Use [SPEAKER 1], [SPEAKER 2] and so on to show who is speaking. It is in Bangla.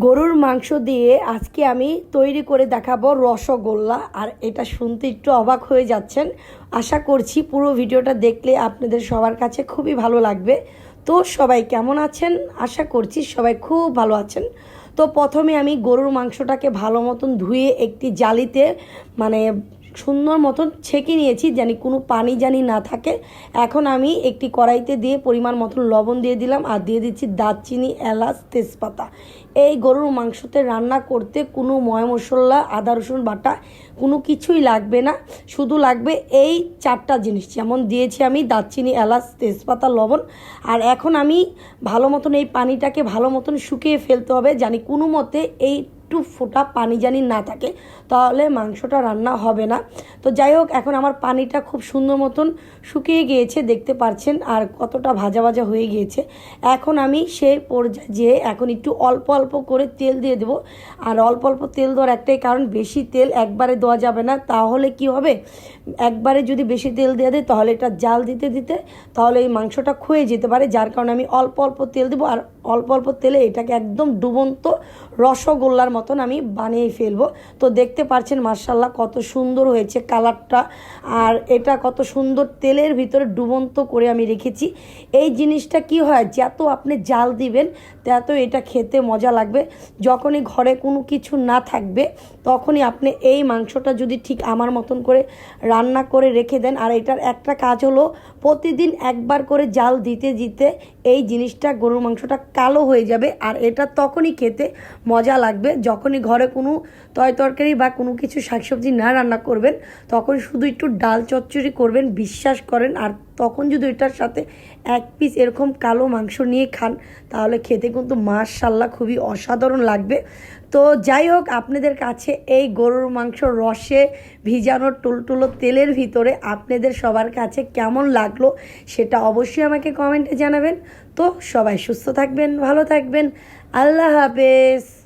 [SPEAKER 1] গরুর মাংস দিয়ে আজকে আমি তৈরি করে দেখাবো রসগোল্লা। আর এটা শুনতে একটু অবাক হয়ে যাচ্ছেন। আশা করছি পুরো ভিডিওটা দেখলে আপনাদের সবার কাছে খুবই ভালো লাগবে। তো সবাই কেমন আছেন? আশা করছি সবাই খুব ভালো আছেন। তো প্রথমে আমি গরুর মাংসটাকে ভালো মতন ধুয়ে একটি জালিতে মানে সুন্দর মতন ছেঁকে নিয়েছি, জানি কোনো পানি জানি না থাকে। এখন আমি একটি কড়াইতে দিয়ে পরিমাণ মতন লবণ দিয়ে দিলাম আর দিয়ে দিচ্ছি দারচিনি, এলাচ, তেজপাতা। এই গরুর মাংসতে রান্না করতে কোনো ময় মশলা, আদা রসুন বাটা কোনো কিছুই লাগবে না, শুধু লাগবে এই চারটা জিনিস, যেমন দিয়েছি আমি দারচিনি, এলাচ, তেজপাতা, লবণ। আর এখন আমি ভালো মতন এই পানিটাকে ভালো মতন শুকিয়ে ফেলতে হবে, জানি কোনো মতে এই একটু ফোঁটা পানি জানি না থাকে, তাহলে মাংসটা রান্না হবে না। তো যাই হোক, এখন আমার পানিটা খুব সুন্দর মতন শুকিয়ে গিয়েছে, দেখতে পাচ্ছেন, আর কতটা ভাজা ভাজা হয়ে গিয়েছে। এখন আমি সেই পর্যায়ে যেয়ে এখন একটু অল্প অল্প করে তেল দিয়ে দেবো। আর অল্প অল্প তেল দেওয়ার একটাই কারণ, বেশি তেল একবারে দেওয়া যাবে না, তাহলে কি হবে, একবারে যদি বেশি তেল দিয়ে দেয় তাহলে এটা জাল দিতে দিতে তাহলে এই মাংসটা ক্ষয়ে যেতে পারে। যার কারণে আমি অল্প অল্প তেল দেবো, আর অল্প অল্প তেলে এটাকে একদম ডুবন্ত রসগোল্লার মতন আমি বানিয়ে ফেলবো। তো দেখতে পাচ্ছেন মাশাআল্লাহ কত সুন্দর হয়েছে কালারটা, আর এটা কত সুন্দর তেলের ভিতরে ডুবন্ত করে আমি রেখেছি। এই জিনিসটা কি হয়, যত আপনি জাল দিবেন তত এটা খেতে মজা লাগবে। যখনই ঘরে কোনো কিছু না থাকবে তখনই আপনি এই মাংসটা যদি ঠিক আমার মতন করে রান্না করে রেখে দেন। আর এটার একটা কাজ হলো, প্রতিদিন একবার করে জাল দিতে দিতে এই জিনিসটা গরুর মাংসটা কালো হয়ে যাবে, আর এটা তখনই খেতে মজা লাগবে যখনই ঘরে কোনো তরকারি বা কোনো কিছু শাকসবজি না রান্না করবেন, তখন শুধু একটু ডাল চচ্চড়ি করবেন, বিশ্বাস করেন। আর তখন যদি এটার সাথে এক পিস এরকম কালো মাংস নিয়ে খান, তাহলে খেতে কিন্তু মাশাআল্লাহ খুবই অসাধারণ লাগবে। তো যাই হোক, আপনাদের কাছে এই গরুর মাংস রসে ভিজানো টুলটুলো তেলের ভিতরে আপনাদের সবার কাছে কেমন লাগলো সেটা অবশ্যই আমাকে কমেন্টে জানাবেন। তো সবাই সুস্থ থাকবেন, ভালো থাকবেন, আল্লাহ হাফেজ।